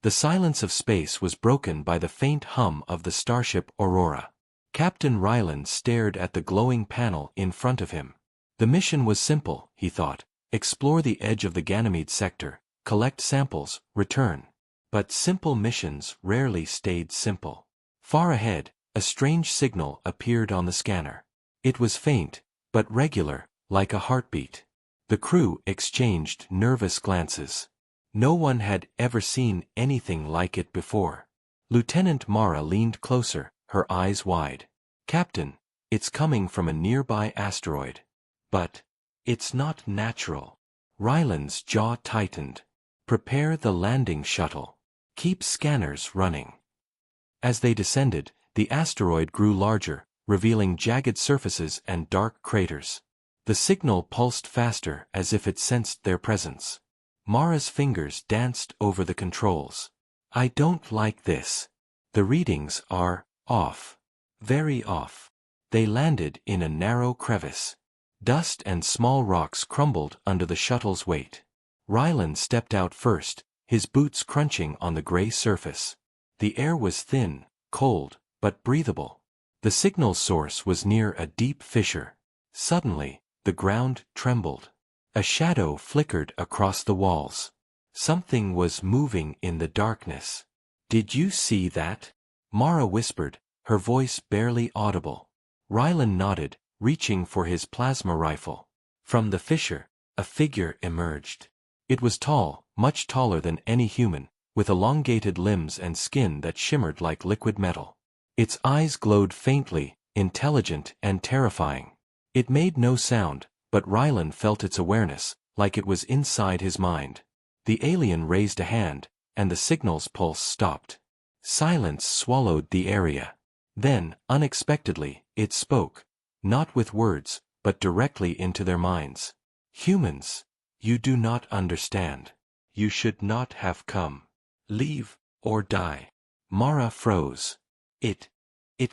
The silence of space was broken by the faint hum of the starship Aurora. Captain Ryland stared at the glowing panel in front of him. The mission was simple, he thought. Explore the edge of the Ganymede sector, collect samples, return. But simple missions rarely stayed simple. Far ahead, a strange signal appeared on the scanner. It was faint, but regular, like a heartbeat. The crew exchanged nervous glances. No one had ever seen anything like it before. Lieutenant Mara leaned closer, her eyes wide. "Captain, it's coming from a nearby asteroid. But it's not natural." Ryland's jaw tightened. "Prepare the landing shuttle. Keep scanners running." As they descended, the asteroid grew larger, revealing jagged surfaces and dark craters. The signal pulsed faster as if it sensed their presence. Mara's fingers danced over the controls. "I don't like this. The readings are off. Very off." They landed in a narrow crevice. Dust and small rocks crumbled under the shuttle's weight. Ryland stepped out first, his boots crunching on the gray surface. The air was thin, cold, but breathable. The signal source was near a deep fissure. Suddenly, the ground trembled. A shadow flickered across the walls. Something was moving in the darkness. "Did you see that?" Mara whispered, her voice barely audible. Ryland nodded, reaching for his plasma rifle. From the fissure, a figure emerged. It was tall, much taller than any human, with elongated limbs and skin that shimmered like liquid metal. Its eyes glowed faintly, intelligent and terrifying. It made no sound, but Ryland felt its awareness, like it was inside his mind. The alien raised a hand, and the signal's pulse stopped. Silence swallowed the area. Then, unexpectedly, it spoke. Not with words, but directly into their minds. "Humans, you do not understand. You should not have come. Leave, or die." Mara froze. It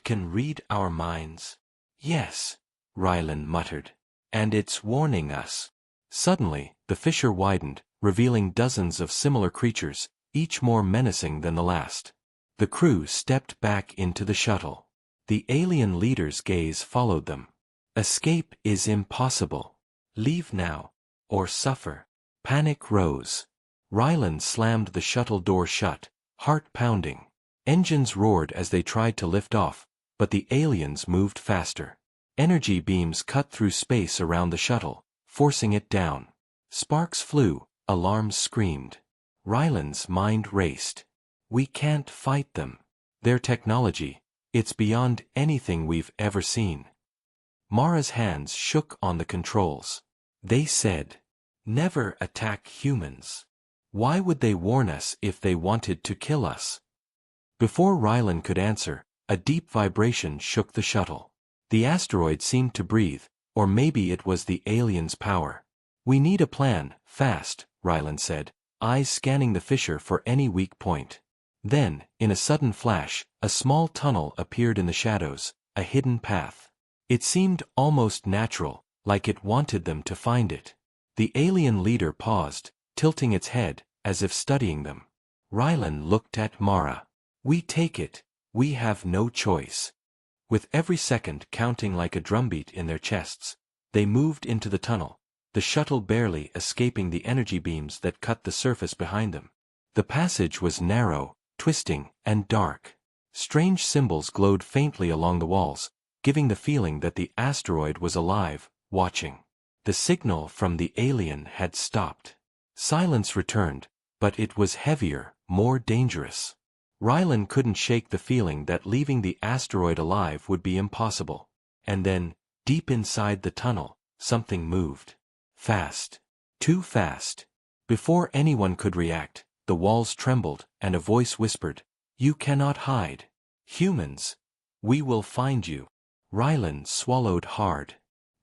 can read our minds." "Yes," Ryland muttered. "And it's warning us." Suddenly, the fissure widened, revealing dozens of similar creatures, each more menacing than the last. The crew stepped back into the shuttle. The alien leader's gaze followed them. "Escape is impossible. Leave now, or suffer." Panic rose. Ryland slammed the shuttle door shut, heart pounding. Engines roared as they tried to lift off, but the aliens moved faster. Energy beams cut through space around the shuttle, forcing it down. Sparks flew, alarms screamed. Ryland's mind raced. "We can't fight them. Their technology, it's beyond anything we've ever seen." Mara's hands shook on the controls. "They said, never attack humans. Why would they warn us if they wanted to kill us?" Before Ryland could answer, a deep vibration shook the shuttle. The asteroid seemed to breathe, or maybe it was the alien's power. "We need a plan, fast," Ryland said, eyes scanning the fissure for any weak point. Then, in a sudden flash, a small tunnel appeared in the shadows, a hidden path. It seemed almost natural, like it wanted them to find it. The alien leader paused, tilting its head, as if studying them. Ryland looked at Mara. "We take it. We have no choice." With every second counting like a drumbeat in their chests, they moved into the tunnel, the shuttle barely escaping the energy beams that cut the surface behind them. The passage was narrow, twisting, and dark. Strange symbols glowed faintly along the walls, giving the feeling that the asteroid was alive, watching. The signal from the alien had stopped. Silence returned, but it was heavier, more dangerous. Ryland couldn't shake the feeling that leaving the asteroid alive would be impossible. And then, deep inside the tunnel, something moved. Fast. Too fast. Before anyone could react, the walls trembled, and a voice whispered, "You cannot hide. Humans. We will find you." Ryland swallowed hard.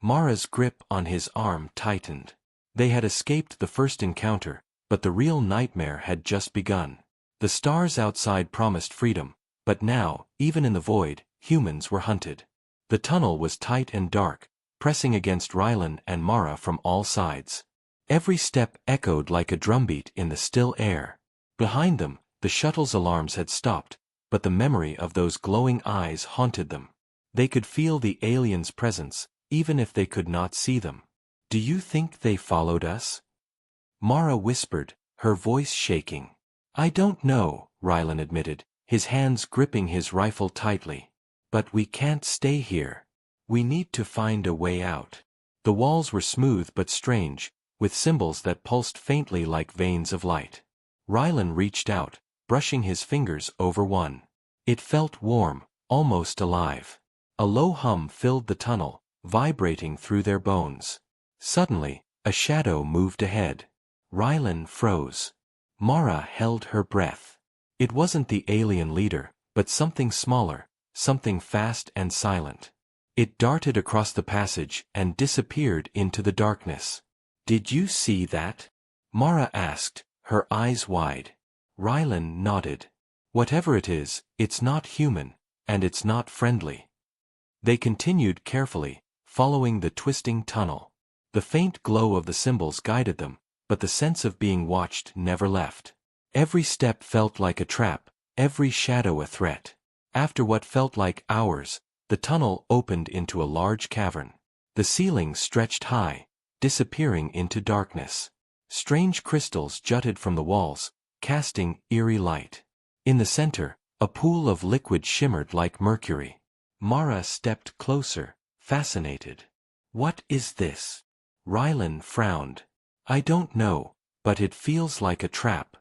Mara's grip on his arm tightened. They had escaped the first encounter, but the real nightmare had just begun. The stars outside promised freedom, but now, even in the void, humans were hunted. The tunnel was tight and dark, pressing against Ryland and Mara from all sides. Every step echoed like a drumbeat in the still air. Behind them, The shuttle's alarms had stopped, but the memory of those glowing eyes haunted them. They could feel the aliens' presence, even if they could not see them. "Do you think they followed us?" Mara whispered, her voice shaking. "I don't know," Rylan admitted, his hands gripping his rifle tightly. "But we can't stay here. We need to find a way out." The walls were smooth but strange, with symbols that pulsed faintly like veins of light. Rylan reached out, brushing his fingers over one. It felt warm, almost alive. A low hum filled the tunnel, vibrating through their bones. Suddenly, a shadow moved ahead. Rylan froze. Mara held her breath. It wasn't the alien leader, but something smaller, something fast and silent. It darted across the passage and disappeared into the darkness. "Did you see that?" Mara asked, her eyes wide. Rylan nodded. "Whatever it is, it's not human, and it's not friendly." They continued carefully, following the twisting tunnel. The faint glow of the symbols guided them, but the sense of being watched never left. Every step felt like a trap, every shadow a threat. After what felt like hours, the tunnel opened into a large cavern. The ceiling stretched high, disappearing into darkness. Strange crystals jutted from the walls, casting eerie light. In the center, a pool of liquid shimmered like mercury. Mara stepped closer, fascinated. "What is this?" Rylan frowned. "I don't know, but it feels like a trap."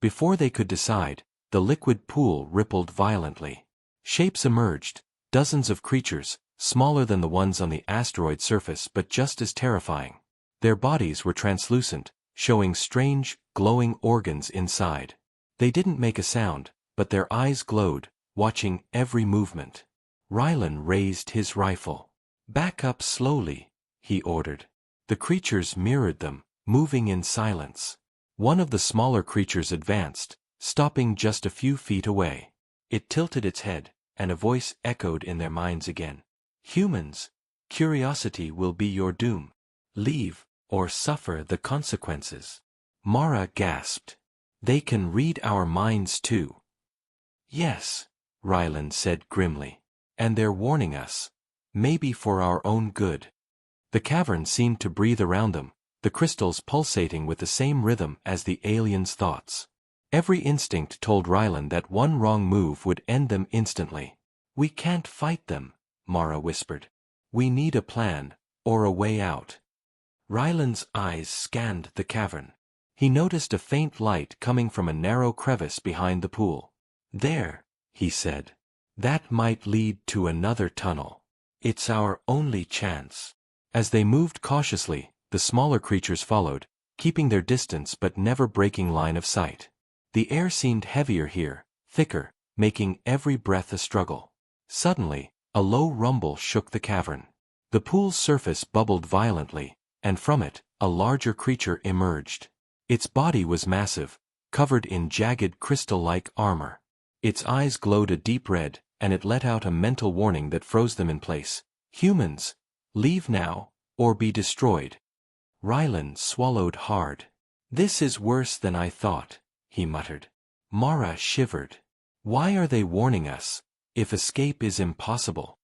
Before they could decide, the liquid pool rippled violently. Shapes emerged, dozens of creatures, smaller than the ones on the asteroid surface but just as terrifying. Their bodies were translucent, showing strange, glowing organs inside. They didn't make a sound, but their eyes glowed, watching every movement. Rylan raised his rifle. "Back up slowly," he ordered. The creatures mirrored them, moving in silence. One of the smaller creatures advanced, stopping just a few feet away. It tilted its head, and a voice echoed in their minds again. "Humans, curiosity will be your doom. Leave, or suffer the consequences." Mara gasped. "They can read our minds too." "Yes," Rylan said grimly. "And they're warning us. Maybe for our own good." The cavern seemed to breathe around them, the crystals pulsating with the same rhythm as the aliens' thoughts. Every instinct told Rylan that one wrong move would end them instantly. "We can't fight them," Mara whispered. "We need a plan, or a way out." Rylan's eyes scanned the cavern. He noticed a faint light coming from a narrow crevice behind the pool. "There," he said. "That might lead to another tunnel. It's our only chance." As they moved cautiously, the smaller creatures followed, keeping their distance but never breaking line of sight. The air seemed heavier here, thicker, making every breath a struggle. Suddenly, a low rumble shook the cavern. The pool's surface bubbled violently, and from it, a larger creature emerged. Its body was massive, covered in jagged crystal-like armor. Its eyes glowed a deep red, and it let out a mental warning that froze them in place. "Humans, leave now, or be destroyed." Rylan swallowed hard. "This is worse than I thought," he muttered. Mara shivered. "Why are they warning us, if escape is impossible?"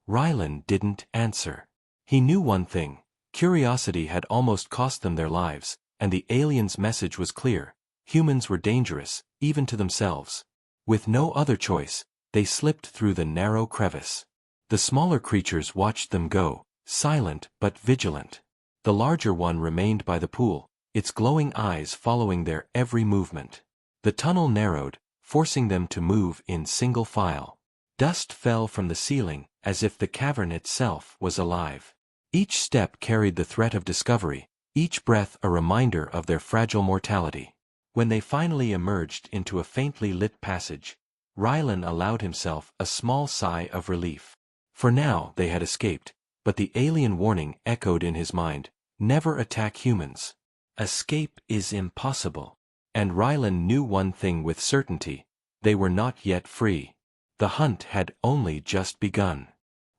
Rylan didn't answer. He knew one thing: curiosity had almost cost them their lives, and the aliens' message was clear: humans were dangerous, even to themselves. With no other choice, they slipped through the narrow crevice. The smaller creatures watched them go, silent but vigilant. The larger one remained by the pool, its glowing eyes following their every movement. The tunnel narrowed, forcing them to move in single file. Dust fell from the ceiling, as if the cavern itself was alive. Each step carried the threat of discovery, each breath a reminder of their fragile mortality. When they finally emerged into a faintly lit passage, Rylan allowed himself a small sigh of relief. For now they had escaped, but the alien warning echoed in his mind: never attack humans. Escape is impossible. And Rylan knew one thing with certainty: they were not yet free. The hunt had only just begun.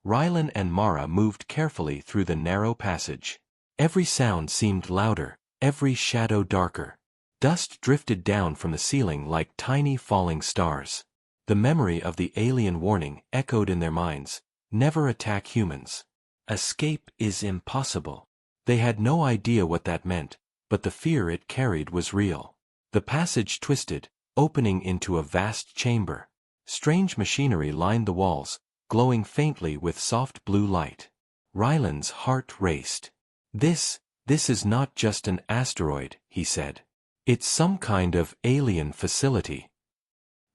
Rylan and Mara moved carefully through the narrow passage. Every sound seemed louder, every shadow darker. Dust drifted down from the ceiling like tiny falling stars. The memory of the alien warning echoed in their minds: never attack humans. Escape is impossible. They had no idea what that meant, but the fear it carried was real. The passage twisted, opening into a vast chamber. Strange machinery lined the walls, glowing faintly with soft blue light. Ryland's heart raced. This is not just an asteroid, he said. It's some kind of alien facility.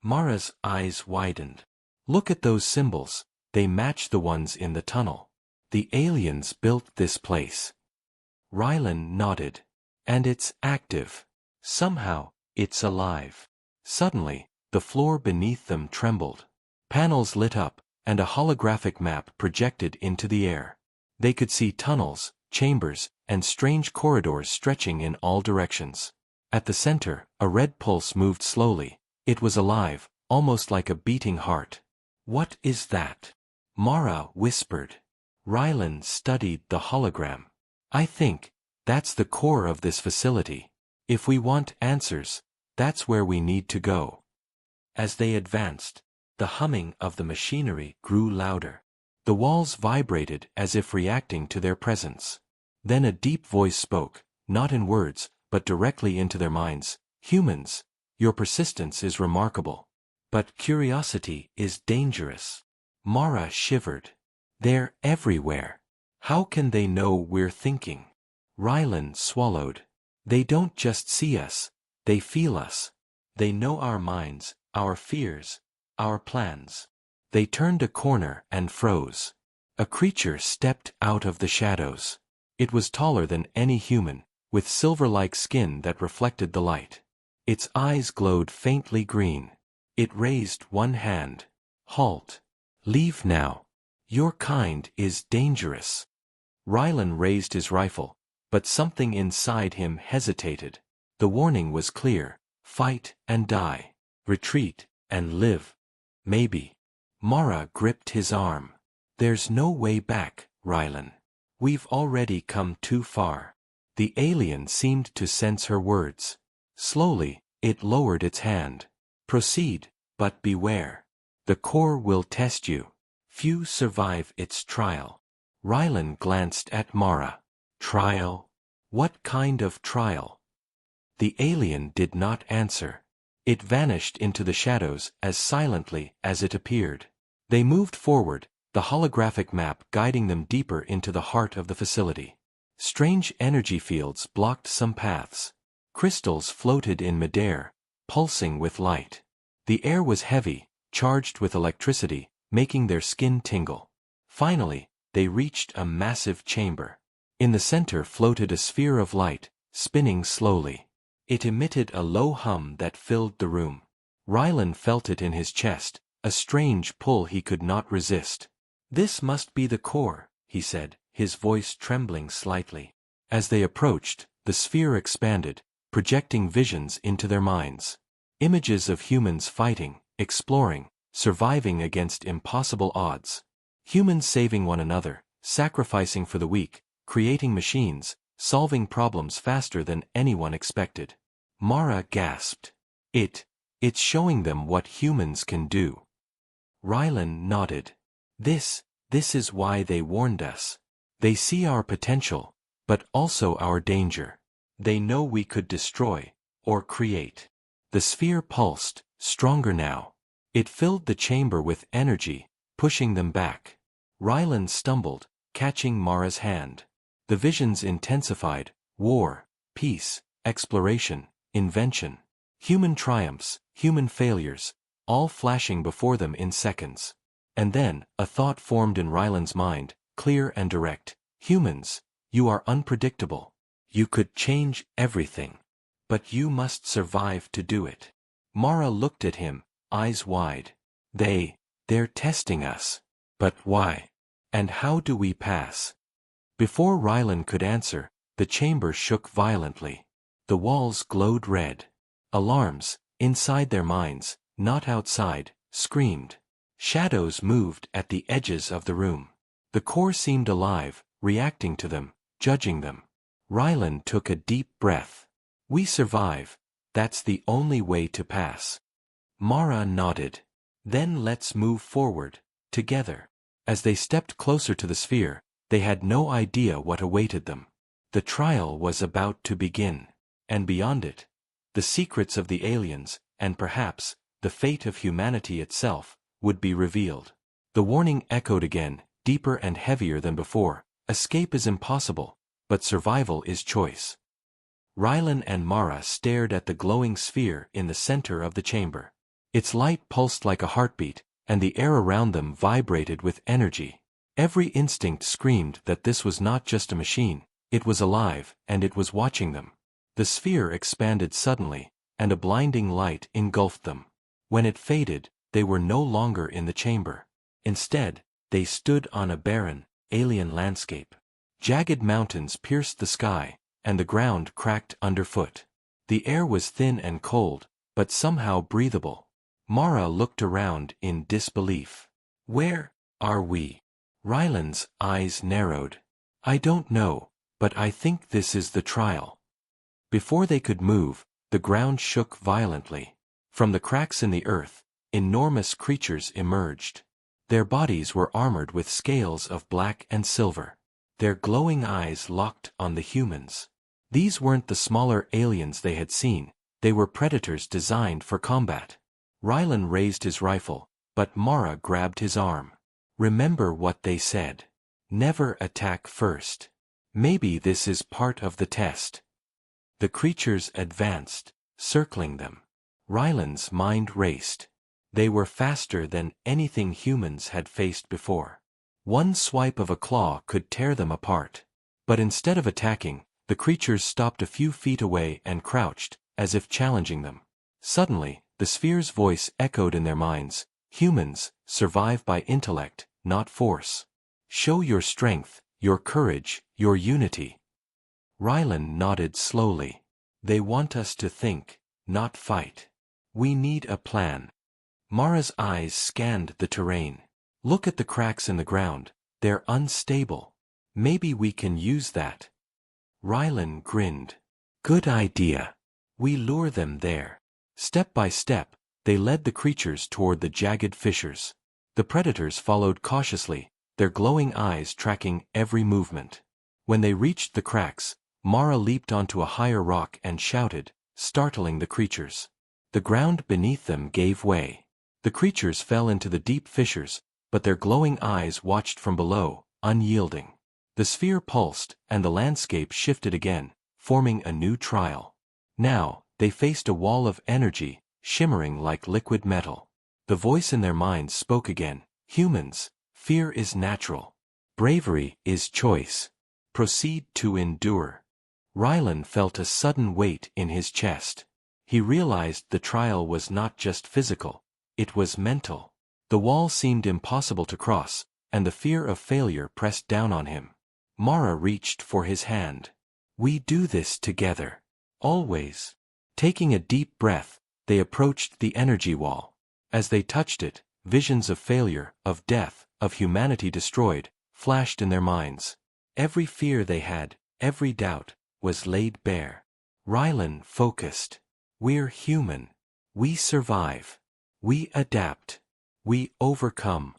Mara's eyes widened. Look at those symbols, they match the ones in the tunnel. The aliens built this place. Ryland nodded. And it's active. Somehow, it's alive. Suddenly, the floor beneath them trembled. Panels lit up, and a holographic map projected into the air. They could see tunnels, chambers, and strange corridors stretching in all directions. At the center, a red pulse moved slowly. It was alive, almost like a beating heart. What is that? Mara whispered. Ryland studied the hologram. I think that's the core of this facility. If we want answers, that's where we need to go. As they advanced, the humming of the machinery grew louder. The walls vibrated as if reacting to their presence. Then a deep voice spoke, not in words, but directly into their minds. Humans, your persistence is remarkable. But curiosity is dangerous. Mara shivered. They're everywhere. How can they know we're thinking? Ryland swallowed. They don't just see us, they feel us. They know our minds, our fears, our plans. They turned a corner and froze. A creature stepped out of the shadows. It was taller than any human, with silver-like skin that reflected the light. Its eyes glowed faintly green. It raised one hand. Halt. Leave now. Your kind is dangerous. Ryland raised his rifle, but something inside him hesitated. The warning was clear: fight and die. Retreat and live. Maybe. Mara gripped his arm. There's no way back, Ryland. We've already come too far. The alien seemed to sense her words. Slowly, it lowered its hand. Proceed, but beware. The core will test you. Few survive its trial. Ryland glanced at Mara. Trial? What kind of trial? The alien did not answer. It vanished into the shadows as silently as it appeared. They moved forward, the holographic map guiding them deeper into the heart of the facility. Strange energy fields blocked some paths. Crystals floated in midair, pulsing with light. The air was heavy, charged with electricity, making their skin tingle. Finally, they reached a massive chamber. In the center floated a sphere of light, spinning slowly. It emitted a low hum that filled the room. Ryland felt it in his chest, a strange pull he could not resist. This must be the core, he said, his voice trembling slightly. As they approached, the sphere expanded, projecting visions into their minds. Images of humans fighting, exploring, surviving against impossible odds. Humans saving one another, sacrificing for the weak, creating machines, solving problems faster than anyone expected. Mara gasped. It's showing them what humans can do. Ryland nodded. This is why they warned us. They see our potential, but also our danger. They know we could destroy, or create. The sphere pulsed, stronger now. It filled the chamber with energy, pushing them back. Ryland stumbled, catching Mara's hand. The visions intensified: war, peace, exploration, invention. Human triumphs, human failures, all flashing before them in seconds. And then, a thought formed in Ryland's mind, clear and direct. Humans, you are unpredictable. You could change everything. But you must survive to do it. Mara looked at him, eyes wide. They're testing us. But why? And how do we pass? Before Ryland could answer, the chamber shook violently. The walls glowed red. Alarms, inside their minds, not outside, screamed. Shadows moved at the edges of the room. The core seemed alive, reacting to them, judging them. Ryland took a deep breath. We survive, That's the only way to pass. Mara nodded. Then let's move forward, together. As they stepped closer to the sphere, they had no idea what awaited them. The trial was about to begin. And beyond it, the secrets of the aliens, and perhaps, the fate of humanity itself, would be revealed. The warning echoed again, deeper and heavier than before. Escape is impossible, but survival is choice. Rylan and Mara stared at the glowing sphere in the center of the chamber. Its light pulsed like a heartbeat, and the air around them vibrated with energy. Every instinct screamed that this was not just a machine, it was alive, and it was watching them. The sphere expanded suddenly, and a blinding light engulfed them. When it faded, they were no longer in the chamber. Instead, they stood on a barren, alien landscape. Jagged mountains pierced the sky, and the ground cracked underfoot. The air was thin and cold, but somehow breathable. Mara looked around in disbelief. Where are we? Rylan's eyes narrowed. I don't know, but I think this is the trial. Before they could move, the ground shook violently. From the cracks in the earth, enormous creatures emerged. Their bodies were armored with scales of black and silver. Their glowing eyes locked on the humans. These weren't the smaller aliens they had seen, they were predators designed for combat. Rylan raised his rifle, but Mara grabbed his arm. Remember what they said. Never attack first. Maybe this is part of the test. The creatures advanced, circling them. Rylan's mind raced. They were faster than anything humans had faced before. One swipe of a claw could tear them apart. But instead of attacking, the creatures stopped a few feet away and crouched, as if challenging them. Suddenly, the sphere's voice echoed in their minds. Humans survive by intellect, not force. Show your strength, your courage, your unity. Rylan nodded slowly. They want us to think, not fight. We need a plan. Mara's eyes scanned the terrain. Look at the cracks in the ground, they're unstable. Maybe we can use that. Rylan grinned. Good idea. We lure them there. Step by step, they led the creatures toward the jagged fissures. The predators followed cautiously, their glowing eyes tracking every movement. When they reached the cracks, Mara leaped onto a higher rock and shouted, startling the creatures. The ground beneath them gave way. The creatures fell into the deep fissures, but their glowing eyes watched from below, unyielding. The sphere pulsed, and the landscape shifted again, forming a new trial. Now, they faced a wall of energy, shimmering like liquid metal. The voice in their minds spoke again. Humans, fear is natural. Bravery is choice. Proceed to endure. Rylan felt a sudden weight in his chest. He realized the trial was not just physical, it was mental. The wall seemed impossible to cross, and the fear of failure pressed down on him. Mara reached for his hand. We do this together. Always. Taking a deep breath, they approached the energy wall. As they touched it, visions of failure, of death, of humanity destroyed, flashed in their minds. Every fear they had, every doubt, was laid bare. Rylan focused. We're human. We survive. We adapt. We overcome.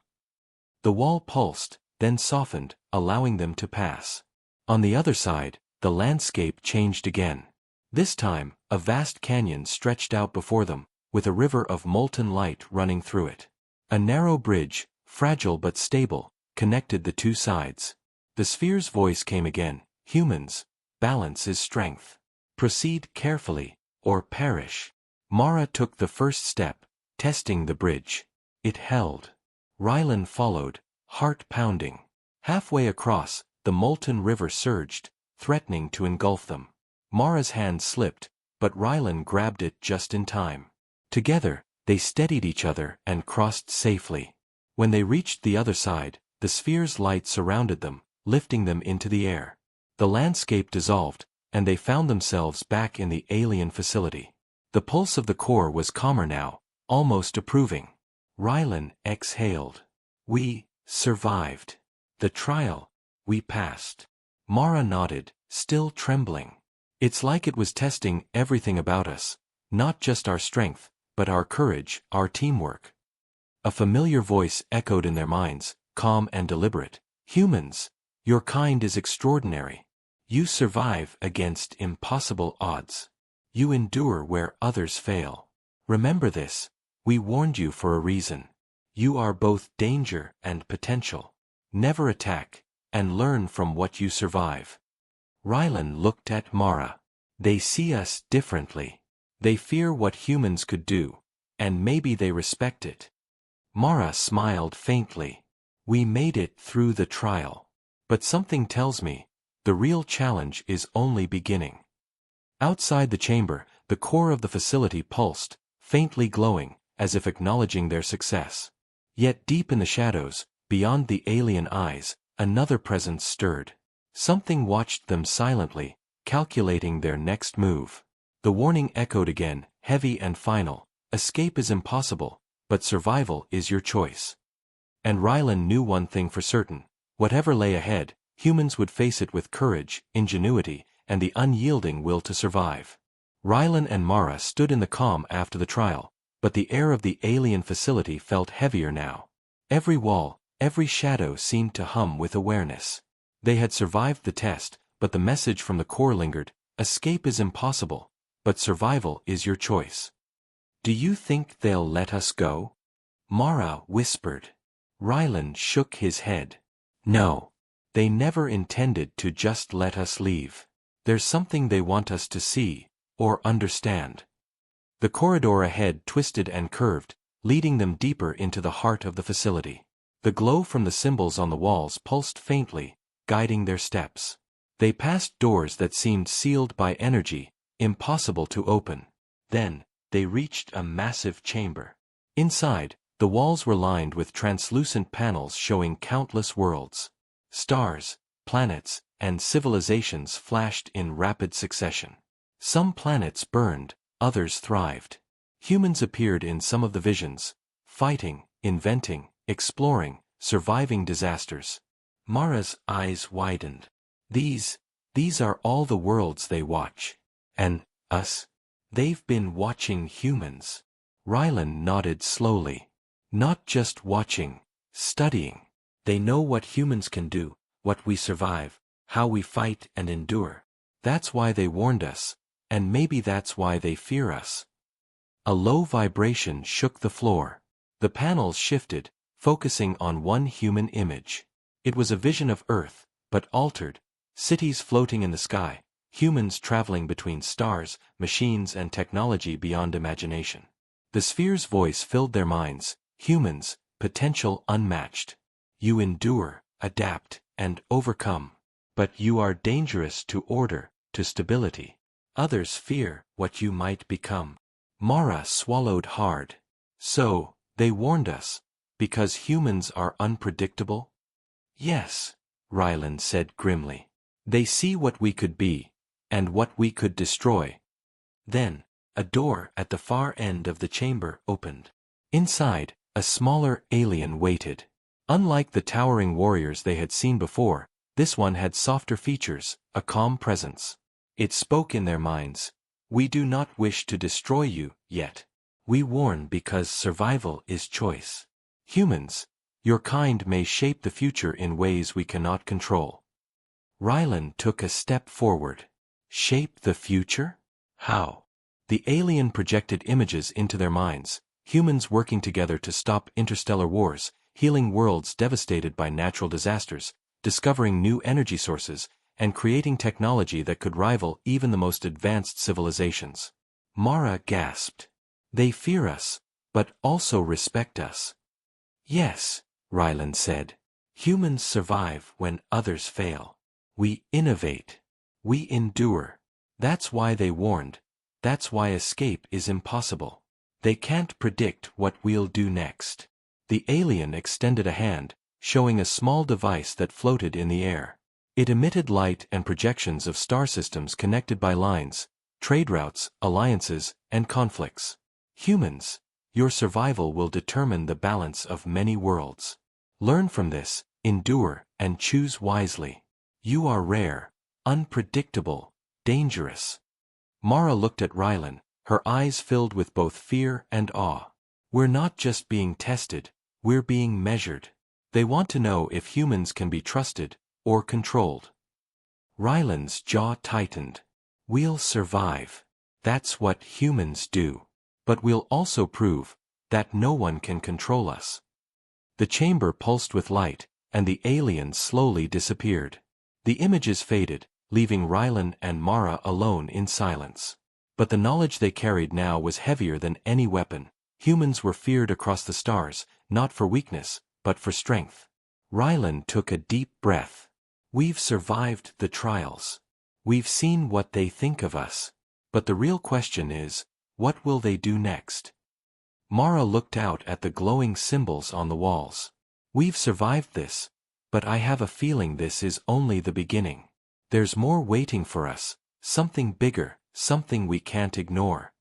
The wall pulsed, then softened, allowing them to pass. On the other side, the landscape changed again. This time, a vast canyon stretched out before them, with a river of molten light running through it. A narrow bridge, fragile but stable, connected the two sides. The sphere's voice came again. Humans, balance is strength. Proceed carefully, or perish. Mara took the first step, testing the bridge. It held. Rylan followed, heart pounding. Halfway across, the molten river surged, threatening to engulf them. Mara's hand slipped, but Rylan grabbed it just in time. Together, they steadied each other and crossed safely. When they reached the other side, the sphere's light surrounded them, lifting them into the air. The landscape dissolved, and they found themselves back in the alien facility. The pulse of the core was calmer now, almost approving. Rylan exhaled. We survived. The trial, we passed. Mara nodded, still trembling. It's like it was testing everything about us, Not just our strength, but our courage, our teamwork. A familiar voice echoed in their minds, calm and deliberate. Humans, your kind is extraordinary. You survive against impossible odds. You endure where others fail. Remember this, we warned you for a reason. You are both danger and potential. Never attack, and learn from what you survive. Rylan looked at Mara. They see us differently. They fear what humans could do, and maybe they respect it. Mara smiled faintly. We made it through the trial. But something tells me, the real challenge is only beginning. Outside the chamber, the core of the facility pulsed, faintly glowing, as if acknowledging their success. Yet deep in the shadows, beyond the alien eyes, another presence stirred. Something watched them silently, calculating their next move. The warning echoed again, heavy and final. Escape is impossible, but survival is your choice. And Rylan knew one thing for certain. Whatever lay ahead, humans would face it with courage, ingenuity, and the unyielding will to survive. Rylan and Mara stood in the calm after the trial, but the air of the alien facility felt heavier now. Every wall, every shadow seemed to hum with awareness. They had survived the test, but the message from the core lingered. Escape is impossible, but survival is your choice. Do you think they'll let us go? Mara whispered. Rylan shook his head. No. They never intended to just let us leave. There's something they want us to see, or understand. The corridor ahead twisted and curved, leading them deeper into the heart of the facility. The glow from the symbols on the walls pulsed faintly, guiding their steps. They passed doors that seemed sealed by energy, impossible to open. Then, they reached a massive chamber. Inside, the walls were lined with translucent panels showing countless worlds. Stars, planets, and civilizations flashed in rapid succession. Some planets burned, others thrived. Humans appeared in some of the visions, fighting, inventing, exploring, surviving disasters. Mara's eyes widened. These are all the worlds they watch. And, us? They've been watching humans. Rylan nodded slowly. Not just watching, studying. They know what humans can do, what we survive, how we fight and endure. That's why they warned us, and maybe that's why they fear us. A low vibration shook the floor. The panels shifted, focusing on one human image. It was a vision of Earth, but altered, cities floating in the sky, humans traveling between stars, machines and technology beyond imagination. The sphere's voice filled their minds. Humans, potential unmatched. You endure, adapt, and overcome. But you are dangerous to order, to stability. Others fear what you might become. Mara swallowed hard. So, they warned us, because humans are unpredictable? Yes, Rylan said grimly. They see what we could be, and what we could destroy. Then, a door at the far end of the chamber opened. Inside, a smaller alien waited. Unlike the towering warriors they had seen before, this one had softer features, a calm presence. It spoke in their minds. We do not wish to destroy you, yet. We warn because survival is choice. Humans, your kind may shape the future in ways we cannot control. Rylan took a step forward. Shape the future? How? The alien projected images into their minds. Humans working together to stop interstellar wars, healing worlds devastated by natural disasters, discovering new energy sources, and creating technology that could rival even the most advanced civilizations. Mara gasped. They fear us, but also respect us. Yes, Rylan said. Humans survive when others fail. We innovate. We endure. That's why they warned. That's why escape is impossible. They can't predict what we'll do next. The alien extended a hand, showing a small device that floated in the air. It emitted light and projections of star systems connected by lines, trade routes, alliances, and conflicts. Humans, your survival will determine the balance of many worlds. Learn from this, endure, and choose wisely. You are rare, unpredictable, dangerous. Mara looked at Rylan, her eyes filled with both fear and awe. We're not just being tested, we're being measured. They want to know if humans can be trusted or controlled. Ryland's jaw tightened. We'll survive. That's what humans do. But we'll also prove that no one can control us. The chamber pulsed with light, and the aliens slowly disappeared. The images faded, leaving Ryland and Mara alone in silence. But the knowledge they carried now was heavier than any weapon. Humans were feared across the stars, not for weakness, but for strength. Ryland took a deep breath. We've survived the trials. We've seen what they think of us. But the real question is, what will they do next? Mara looked out at the glowing symbols on the walls. We've survived this, but I have a feeling this is only the beginning. There's more waiting for us, something bigger, something we can't ignore.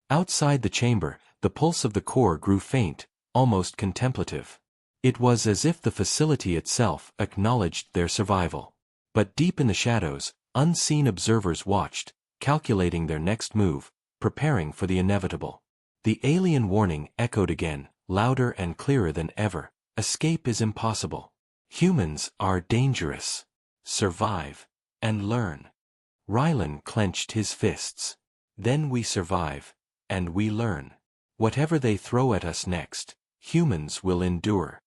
Outside the chamber, the pulse of the core grew faint, almost contemplative. It was as if the facility itself acknowledged their survival. But deep in the shadows, unseen observers watched, calculating their next move, preparing for the inevitable. The alien warning echoed again, louder and clearer than ever. Escape is impossible. Humans are dangerous. Survive and learn. Ryland clenched his fists. Then we survive, and we learn. Whatever they throw at us next, humans will endure.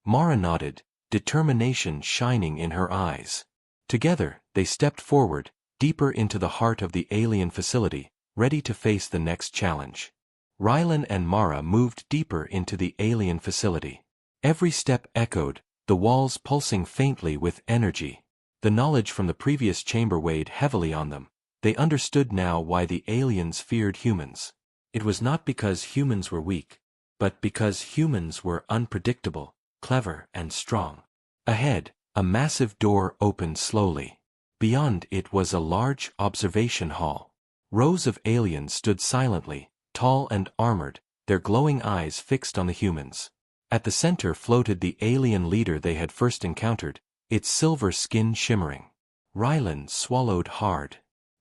Mara nodded, determination shining in her eyes. Together, they stepped forward, deeper into the heart of the alien facility, ready to face the next challenge. Ryland and Mara moved deeper into the alien facility. Every step echoed, the walls pulsing faintly with energy. The knowledge from the previous chamber weighed heavily on them. They understood now why the aliens feared humans. It was not because humans were weak, but because humans were unpredictable, clever, and strong. Ahead, a massive door opened slowly. Beyond it was a large observation hall. Rows of aliens stood silently, tall and armored, their glowing eyes fixed on the humans. At the center floated the alien leader they had first encountered, its silver skin shimmering. Ryland swallowed hard.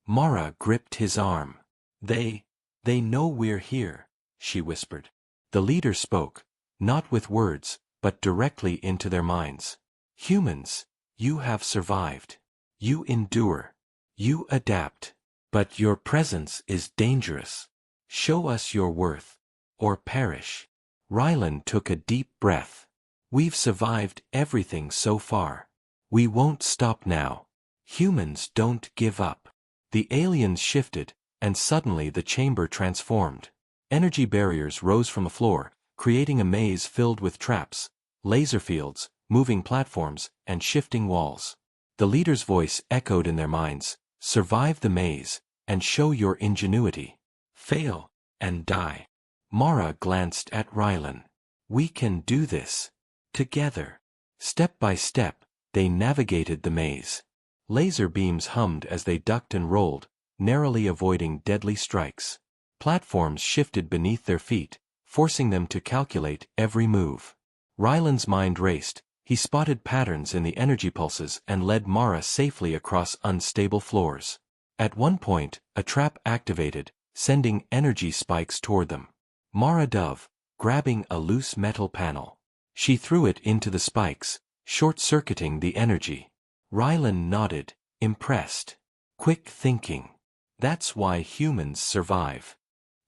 Mara gripped his arm. They know we're here, she whispered. The leader spoke, not with words, but directly into their minds. Humans, you have survived. You endure. You adapt. But your presence is dangerous. Show us your worth, or perish. Ryland took a deep breath. We've survived everything so far. We won't stop now. Humans don't give up. The aliens shifted, and suddenly the chamber transformed. Energy barriers rose from the floor, creating a maze filled with traps, laser fields, moving platforms, and shifting walls. The leader's voice echoed in their minds, survive the maze, and show your ingenuity. Fail, and die. Mara glanced at Ryland. We can do this. Together. Step by step, they navigated the maze. Laser beams hummed as they ducked and rolled, narrowly avoiding deadly strikes. Platforms shifted beneath their feet, forcing them to calculate every move. Ryland's mind raced. He spotted patterns in the energy pulses and led Mara safely across unstable floors. At one point, a trap activated, sending energy spikes toward them. Mara dove, grabbing a loose metal panel. She threw it into the spikes, short-circuiting the energy. Ryland nodded, impressed. Quick thinking. That's why humans survive.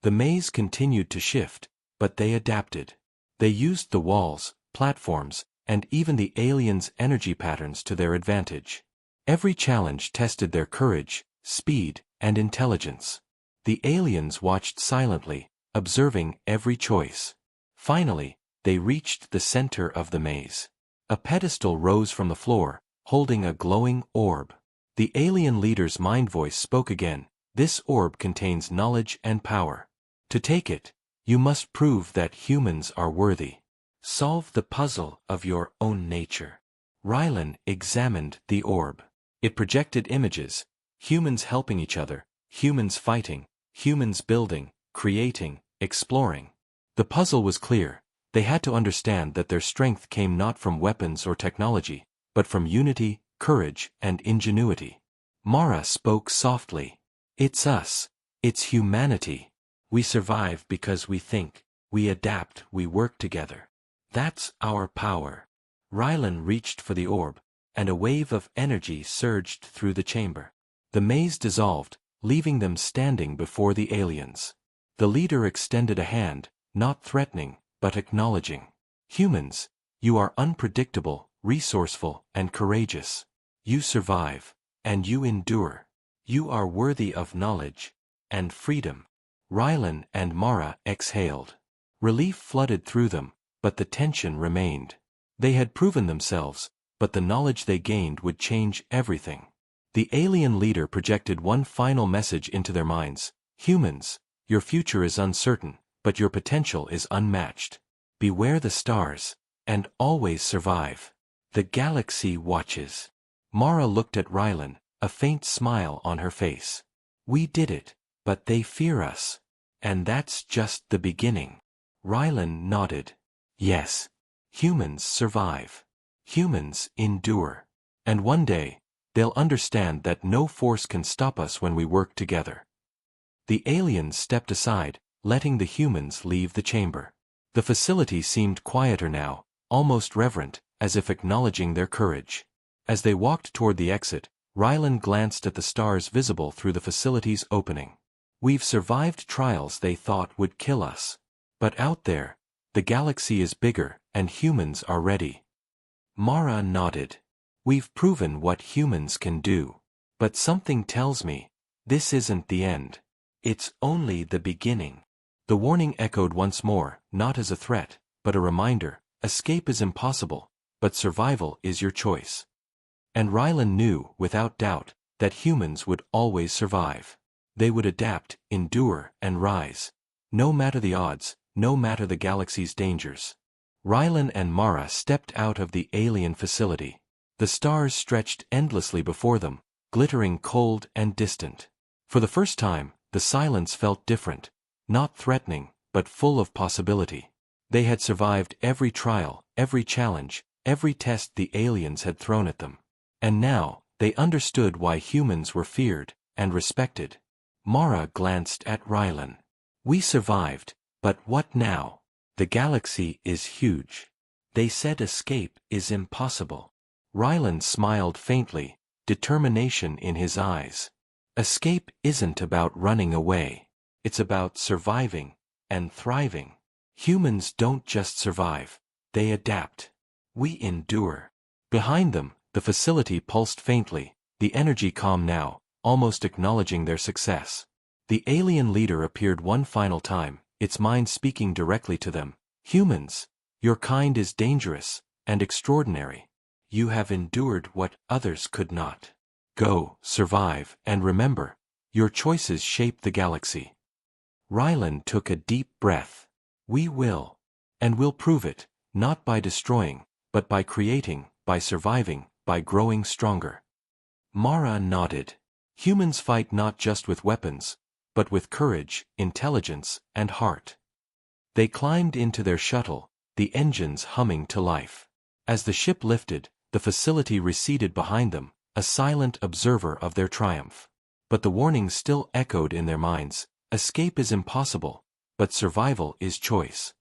The maze continued to shift, but they adapted. They used the walls, platforms, and even the aliens' energy patterns to their advantage. Every challenge tested their courage, speed, and intelligence. The aliens watched silently, observing every choice. Finally, they reached the center of the maze. A pedestal rose from the floor, holding a glowing orb. The alien leader's mind voice spoke again. This orb contains knowledge and power. To take it, you must prove that humans are worthy. Solve the puzzle of your own nature. Ryland examined the orb. It projected images, humans helping each other, humans fighting, humans building, creating, exploring. The puzzle was clear. They had to understand that their strength came not from weapons or technology, but from unity, courage, and ingenuity. Mara spoke softly. It's us. It's humanity. We survive because we think, we adapt, we work together. That's our power. Rylan reached for the orb, and a wave of energy surged through the chamber. The maze dissolved, leaving them standing before the aliens. The leader extended a hand, not threatening, but acknowledging. Humans, you are unpredictable, resourceful, and courageous. You survive, and you endure. You are worthy of knowledge and freedom. Rylan and Mara exhaled. Relief flooded through them, but the tension remained. They had proven themselves, but the knowledge they gained would change everything. The alien leader projected one final message into their minds. Humans, your future is uncertain, but your potential is unmatched. Beware the stars, and always survive. The galaxy watches. Mara looked at Rylan, a faint smile on her face. We did it, but they fear us. And that's just the beginning. Rylan nodded. Yes. Humans survive. Humans endure. And one day, they'll understand that no force can stop us when we work together. The aliens stepped aside, letting the humans leave the chamber. The facility seemed quieter now, almost reverent, as if acknowledging their courage. As they walked toward the exit, Rylan glanced at the stars visible through the facility's opening. We've survived trials they thought would kill us. But out there, the galaxy is bigger, and humans are ready. Mara nodded. We've proven what humans can do. But something tells me, this isn't the end. It's only the beginning. The warning echoed once more, not as a threat, but a reminder. Escape is impossible, but survival is your choice. And Rylan knew, without doubt, that humans would always survive. They would adapt, endure, and rise. No matter the odds, no matter the galaxy's dangers. Rylan and Mara stepped out of the alien facility. The stars stretched endlessly before them, glittering cold and distant. For the first time, the silence felt different, not threatening, but full of possibility. They had survived every trial, every challenge, every test the aliens had thrown at them. And now, they understood why humans were feared and respected. Mara glanced at Rylan. We survived, but what now? The galaxy is huge. They said escape is impossible. Rylan smiled faintly, determination in his eyes. Escape isn't about running away. It's about surviving and thriving. Humans don't just survive, they adapt. We endure. Behind them, the facility pulsed faintly, the energy calm now, almost acknowledging their success. The alien leader appeared one final time, its mind speaking directly to them. Humans, your kind is dangerous and extraordinary. You have endured what others could not. Go, survive, and remember, your choices shape the galaxy. Rylan took a deep breath. We will. And we'll prove it, not by destroying, but by creating, by surviving, by growing stronger. Mara nodded. Humans fight not just with weapons, but with courage, intelligence, and heart. They climbed into their shuttle, the engines humming to life. As the ship lifted, the facility receded behind them, a silent observer of their triumph. But the warning still echoed in their minds. Escape is impossible, but survival is choice.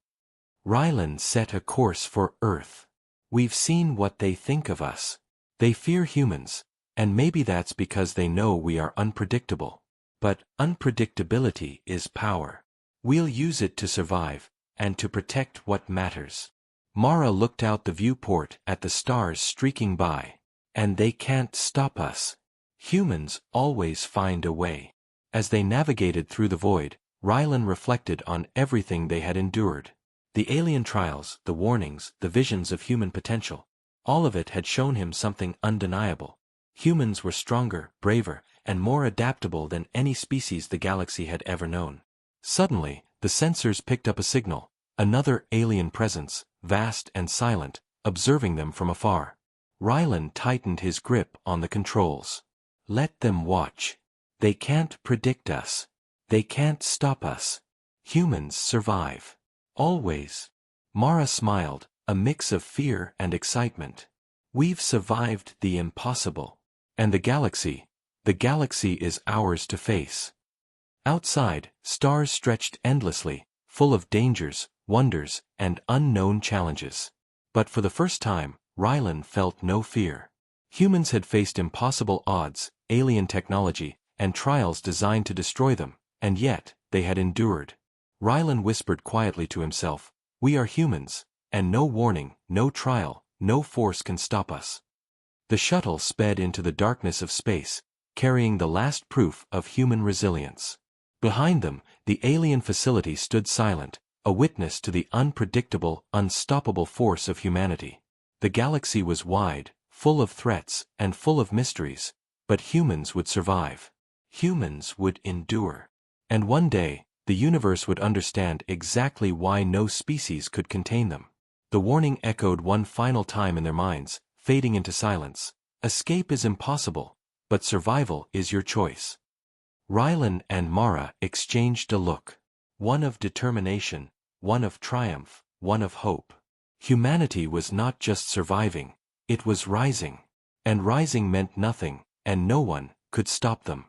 Rylan set a course for Earth. We've seen what they think of us. They fear humans, and maybe that's because they know we are unpredictable. But unpredictability is power. We'll use it to survive, and to protect what matters. Mara looked out the viewport at the stars streaking by. And they can't stop us. Humans always find a way. As they navigated through the void, Rylan reflected on everything they had endured. The alien trials, the warnings, the visions of human potential. All of it had shown him something undeniable. Humans were stronger, braver, and more adaptable than any species the galaxy had ever known. Suddenly, the sensors picked up a signal, another alien presence, vast and silent, observing them from afar. Rylan tightened his grip on the controls. Let them watch. They can't predict us. They can't stop us. Humans survive. Always. Mara smiled, a mix of fear and excitement. We've survived the impossible. And the galaxy is ours to face. Outside, stars stretched endlessly, full of dangers, wonders, and unknown challenges. But for the first time, Rylan felt no fear. Humans had faced impossible odds, alien technology, and trials designed to destroy them, and yet, they had endured. Rylan whispered quietly to himself, "We are humans, and no warning, no trial, no force can stop us." The shuttle sped into the darkness of space, carrying the last proof of human resilience. Behind them, the alien facility stood silent, a witness to the unpredictable, unstoppable force of humanity. The galaxy was wide, full of threats, and full of mysteries, but humans would survive. Humans would endure. And one day, the universe would understand exactly why no species could contain them. The warning echoed one final time in their minds, fading into silence. Escape is impossible, but survival is your choice. Rylan and Mara exchanged a look. One of determination, one of triumph, one of hope. Humanity was not just surviving, it was rising. And rising meant nothing, and no one could stop them.